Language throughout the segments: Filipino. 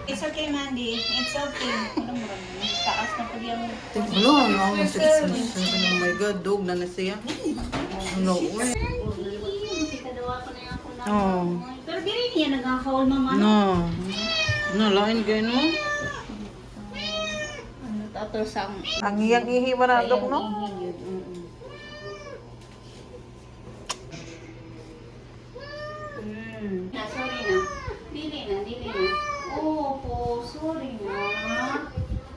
It's okay, Mandy. It's okay. Anong mo rin? Taas na po yung... Hello, ano ako ng 6 months. Oh my God, dog na na siya. Ano, uy. Oh. Pero dili niya nag-haul, mama. No. No, lain kayo no? Ano, tato sang... Ang iyang ihiwa na dog, no? Sorry na. Dili na, dili na. Oo po, sorry na.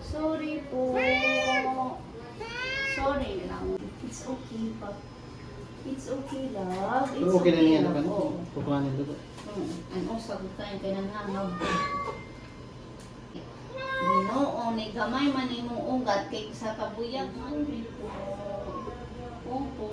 Sorry po. Sorry lang. It's okay, pa. It's okay, love. It's Okay na niya, love. naman. Oo. Kukuhanin dito. Ano, sagot kayo kay nanghangab. Ginoo, ni gamay man imong ugat kay sa kabuyag. Sorry po. Opo.